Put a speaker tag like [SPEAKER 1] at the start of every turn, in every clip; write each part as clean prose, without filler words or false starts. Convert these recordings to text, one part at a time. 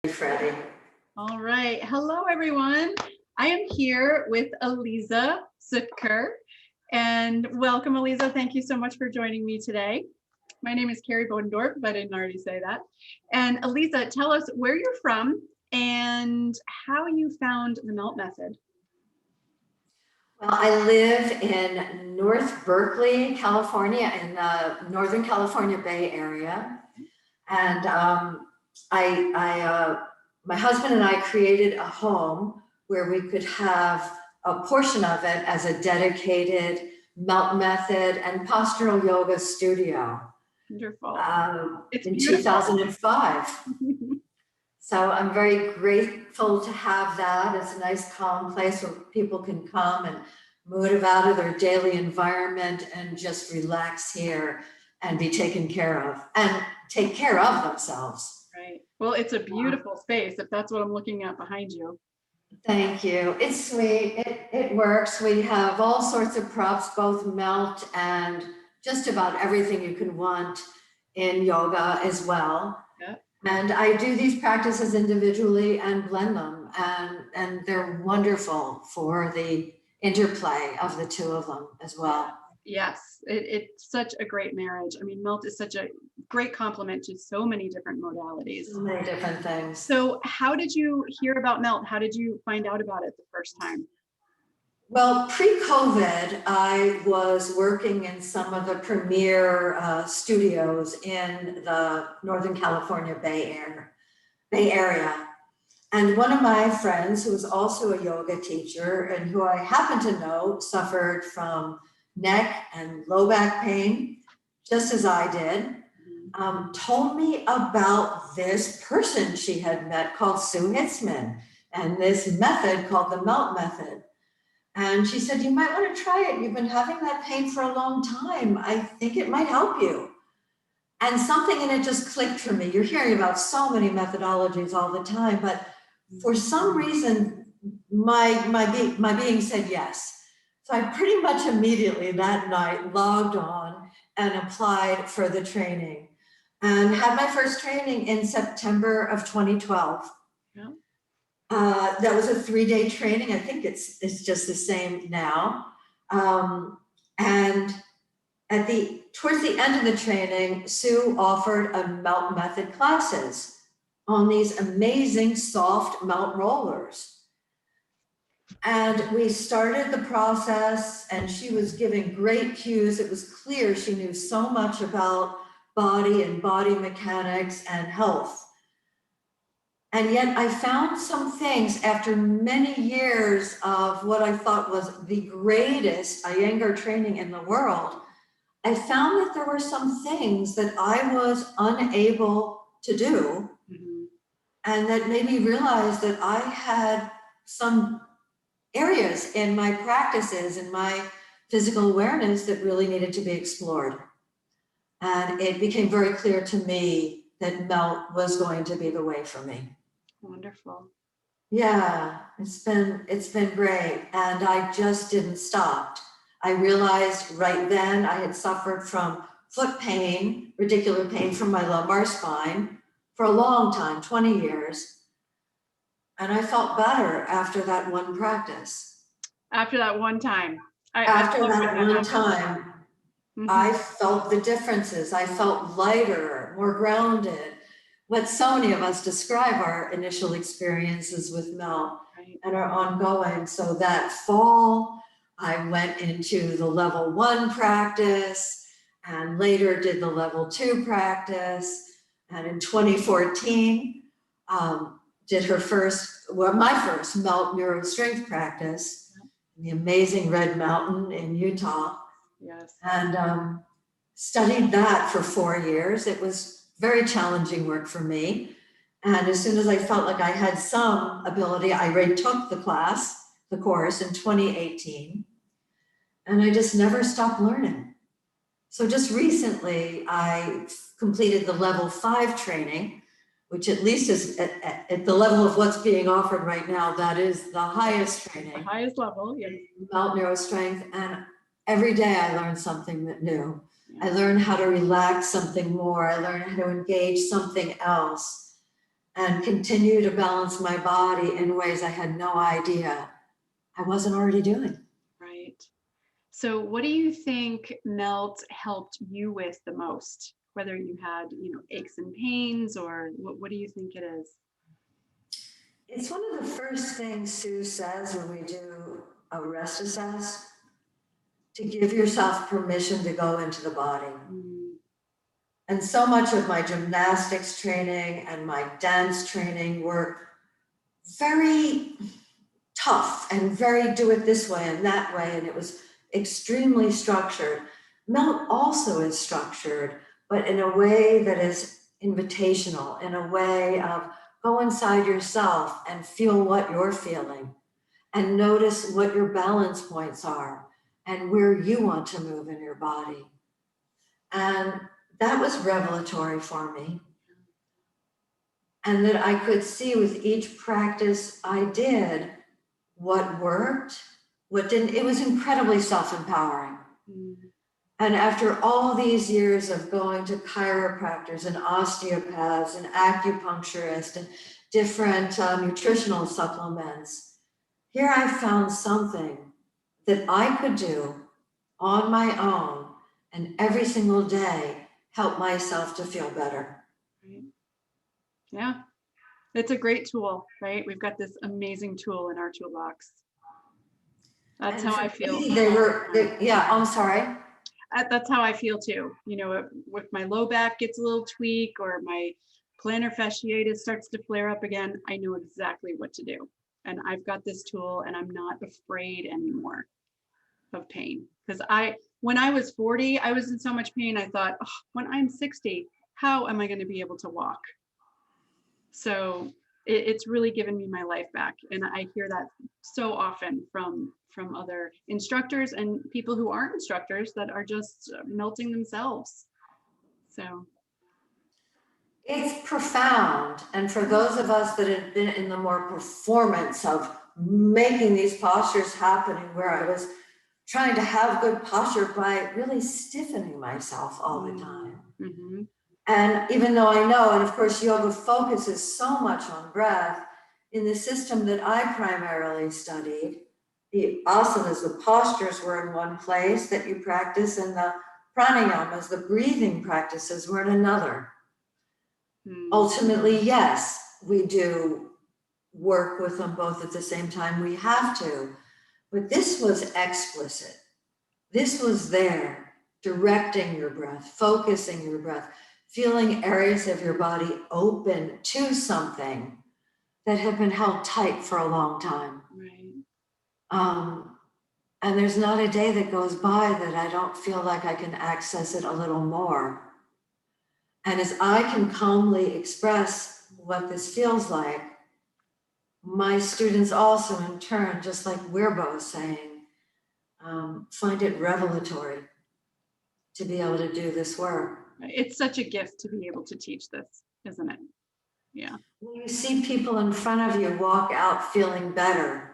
[SPEAKER 1] Freddie.
[SPEAKER 2] All right. Hello, everyone. I am here with Aliza Sutker. And welcome, Aliza. Thank you so much for joining me today. My name is Carrie Bodendorf, but I didn't already say that. And Aliza, tell us where you're from and how you found the MELT method.
[SPEAKER 1] Well, I live in North Berkeley, California, in the Northern California Bay Area. And my husband and I created a home where we could have a portion of it as a dedicated MELT method and postural yoga studio.
[SPEAKER 2] Wonderful.
[SPEAKER 1] In 2005. So I'm very grateful to have that. It's a nice calm place where people can come and move out of their daily environment and just relax here and be taken care of and take care of themselves.
[SPEAKER 2] Right. Well, it's a beautiful space if that's what I'm looking at behind you.
[SPEAKER 1] Thank you. It's sweet. It works. We have all sorts of props, both MELT and just about everything you can want in yoga as well.
[SPEAKER 2] Yeah.
[SPEAKER 1] And I do these practices individually and blend them, and they're wonderful for the interplay of the two of them as well.
[SPEAKER 2] Yes, it's such a great marriage. I mean, MELT is such a great complement to so many different modalities.
[SPEAKER 1] So many different things.
[SPEAKER 2] So how did you hear about MELT? How did you find out about it the first time?
[SPEAKER 1] Well, pre-COVID, I was working in some of the premier studios in the Northern California Bay Area. And one of my friends, who was also a yoga teacher and who I happen to know suffered from neck and low back pain, just as I did, told me about this person she had met called Sue Hitzman and this method called the MELT method. And she said, you might want to try it. You've been having that pain for a long time. I think it might help you. And something in it just clicked for me. You're hearing about so many methodologies all the time, but for some reason, my being said yes. So I pretty much immediately that night logged on and applied for the training and had my first training in September of 2012.
[SPEAKER 2] Yeah.
[SPEAKER 1] That was a 3-day training. I think it's just the same now. And towards the end of the training, Sue offered a MELT method classes on these amazing soft MELT rollers. And we started the process and she was giving great cues. It was clear she knew so much about body and body mechanics and health. And yet I found some things after many years of what I thought was the greatest Iyengar training in the world. I found that there were some things that I was unable to do, and that made me realize that I had some areas in my practices and my physical awareness that really needed to be explored. And it became very clear to me that MELT was going to be the way for me.
[SPEAKER 2] Wonderful.
[SPEAKER 1] Yeah, it's been great. And I just didn't stop. I realized right then I had suffered from foot pain, radicular pain from my lumbar spine for a long time, 20 years. And I felt better after that one practice.
[SPEAKER 2] After that one time.
[SPEAKER 1] After that one time, I felt the differences. I felt lighter, more grounded. What so many of us describe our initial experiences with MELT and are ongoing. So that fall, I went into the level 1 practice and later did the level 2 practice. And in 2014, did my first MELT neuro strength practice in the amazing Red Mountain in Utah.
[SPEAKER 2] Yes.
[SPEAKER 1] And studied that for 4 years. It was very challenging work for me. And as soon as I felt like I had some ability, I retook the course in 2018. And I just never stopped learning. So just recently, I completed the level 5 training, which at least is at the level of what's being offered right now, that is the highest training.
[SPEAKER 2] The highest level, yes.
[SPEAKER 1] MELT neurostrength. And every day I learn something new. I learn how to relax something more. I learn how to engage something else. and continue to balance my body in ways I had no idea I wasn't already doing.
[SPEAKER 2] Right. So what do you think MELT helped you with the most? Whether you had, aches and pains, or what do you think it is?
[SPEAKER 1] It's one of the first things Sue says when we do a rest assess, to give yourself permission to go into the body.
[SPEAKER 2] Mm.
[SPEAKER 1] And so much of my gymnastics training and my dance training were very tough and very do it this way and that way, and it was extremely structured. MELT also is structured, but in a way that is invitational, in a way of go inside yourself and feel what you're feeling and notice what your balance points are and where you want to move in your body. And that was revelatory for me. And that I could see with each practice I did what worked, what didn't. It was incredibly self-empowering.
[SPEAKER 2] Mm.
[SPEAKER 1] And after all these years of going to chiropractors and osteopaths and acupuncturists and different nutritional supplements, here I found something that I could do on my own and every single day help myself to feel better.
[SPEAKER 2] Right. Yeah, it's a great tool, right? We've got this amazing tool in our toolbox. That's
[SPEAKER 1] And
[SPEAKER 2] how
[SPEAKER 1] for
[SPEAKER 2] I feel.
[SPEAKER 1] me, yeah, I'm sorry.
[SPEAKER 2] That's how I feel too. If my low back gets a little tweak or my plantar fasciitis starts to flare up again, I know exactly what to do. And I've got this tool and I'm not afraid anymore of pain. Because when I was 40, I was in so much pain. I thought, oh, when I'm 60, how am I going to be able to walk? So it's really given me my life back. And I hear that so often from other instructors and people who aren't instructors that are just melting themselves. So
[SPEAKER 1] it's profound. And for those of us that have been in the more performance of making these postures happening, where I was trying to have good posture by really stiffening myself all the time.
[SPEAKER 2] Mm-hmm.
[SPEAKER 1] And even though I know, and of course, yoga focuses so much on breath, in the system that I primarily studied, the asanas, the postures were in one place that you practice, and the pranayamas, the breathing practices, were in another. Ultimately, yes, we do work with them both at the same time. We have to, but this was explicit. This was there, directing your breath, focusing your breath, feeling areas of your body open to something that had been held tight for a long time.
[SPEAKER 2] Right.
[SPEAKER 1] And there's not a day that goes by that I don't feel like I can access it a little more. And as I can calmly express what this feels like, my students also in turn, just like we're both saying, find it revelatory to be able to do this work.
[SPEAKER 2] It's such a gift to be able to teach this, isn't it? Yeah.
[SPEAKER 1] When you see people in front of you walk out feeling better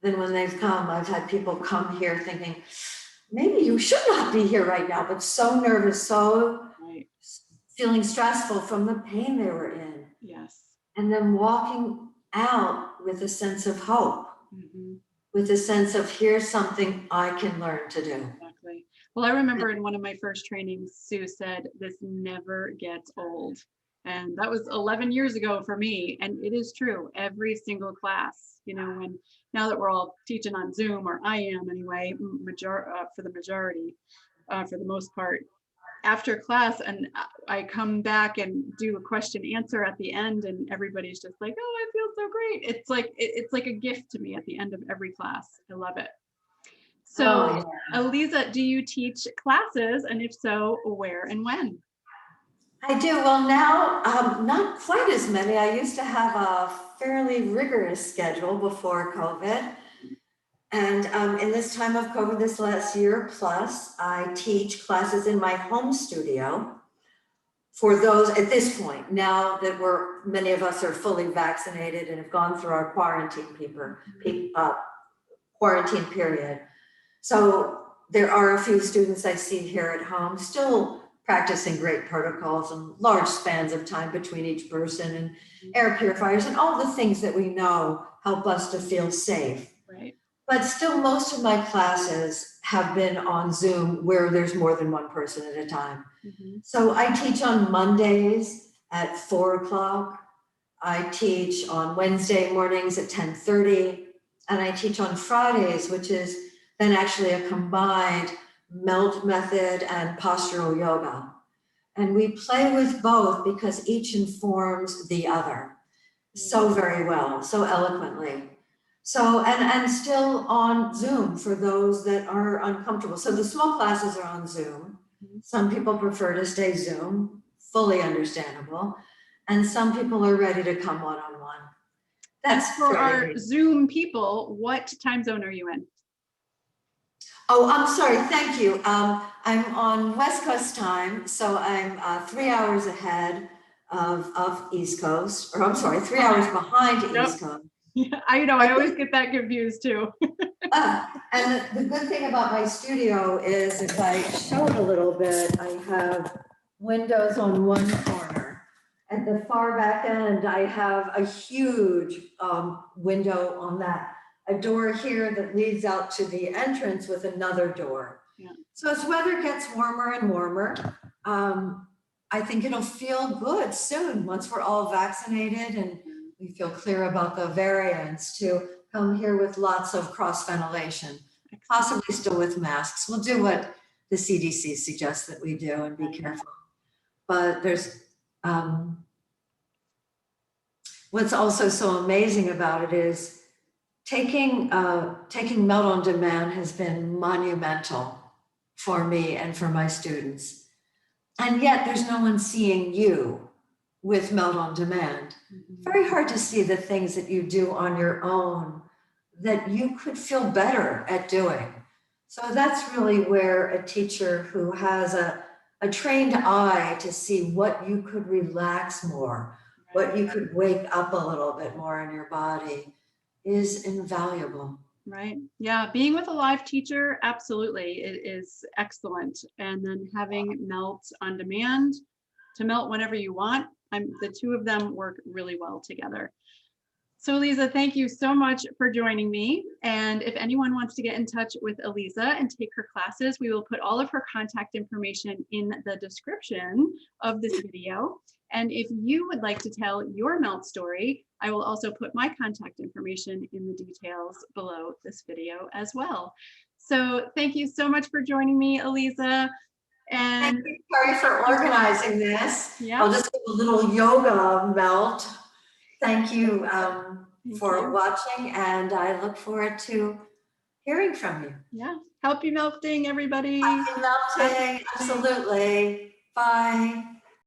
[SPEAKER 1] than when they've come. I've had people come here thinking, maybe you should not be here right now, but so nervous, so
[SPEAKER 2] Right.
[SPEAKER 1] feeling stressful from the pain they were in.
[SPEAKER 2] Yes.
[SPEAKER 1] And then walking out with a sense of hope, with a sense of here's something I can learn to do.
[SPEAKER 2] Exactly. Well, I remember in one of my first trainings, Sue said, this never gets old. And that was 11 years ago for me. And it is true. Every single class, now that we're all teaching on Zoom, or I am anyway, for the majority, for the most part, after class, and I come back and do a question answer at the end, and everybody's just like, oh, I feel so great. It's like a gift to me at the end of every class. I love it. So, Aliza, do you teach classes? And if so, where and when?
[SPEAKER 1] I do. Well, now, not quite as many. I used to have a fairly rigorous schedule before COVID. And in this time of COVID, this last year plus, I teach classes in my home studio for those at this point, now that many of us are fully vaccinated and have gone through our quarantine period. So there are a few students I see here at home, still practicing great protocols and large spans of time between each person and air purifiers and all the things that we know help us to feel safe.
[SPEAKER 2] Right.
[SPEAKER 1] But still, most of my classes have been on Zoom where there's more than one person at a time. So I teach on Mondays at 4 o'clock. I teach on Wednesday mornings at 10:30. And I teach on Fridays, which is then actually a combined MELT method and postural yoga. And we play with both because each informs the other so very well, so eloquently. So, and still on Zoom for those that are uncomfortable. So the small classes are on Zoom. Some people prefer to stay Zoom, fully understandable. And some people are ready to come one-on-one. That's
[SPEAKER 2] for our Zoom people, what time zone are you in?
[SPEAKER 1] Oh, I'm sorry, thank you. I'm on West Coast time, so I'm 3 hours ahead of East Coast, or I'm sorry, 3 hours behind East Coast.
[SPEAKER 2] Yeah, I know, I always get that confused too.
[SPEAKER 1] And the good thing about my studio is if I show it a little bit, I have windows on one corner. At the far back end, I have a huge window on that, a door here that leads out to the entrance with another door.
[SPEAKER 2] Yeah.
[SPEAKER 1] So as weather gets warmer and warmer, I think it'll feel good soon once we're all vaccinated and we feel clear about the variants to come here with lots of cross ventilation, possibly still with masks. We'll do what the CDC suggests that we do and be careful. But there's, what's also so amazing about it is taking MELT on demand has been monumental for me and for my students. And yet there's no one seeing you with MELT on demand. Very hard to see the things that you do on your own that you could feel better at doing. So that's really where a teacher who has a trained eye to see what you could relax more, what you could wake up a little bit more in your body is invaluable.
[SPEAKER 2] Right. Yeah. Being with a live teacher, absolutely. It is excellent. And then having MELT on demand to melt whenever you want. The two of them work really well together. So Aliza, thank you so much for joining me. And if anyone wants to get in touch with Aliza and take her classes, we will put all of her contact information in the description of this video. And if you would like to tell your MELT story, I will also put my contact information in the details below this video as well. So thank you so much for joining me, Aliza. And
[SPEAKER 1] thank you, Carrie, for organizing this.
[SPEAKER 2] Yeah.
[SPEAKER 1] I'll just do a little yoga MELT. Thank you for watching, and I look forward to hearing from you.
[SPEAKER 2] Yeah. Happy melting, everybody.
[SPEAKER 1] Happy melting, absolutely. Bye.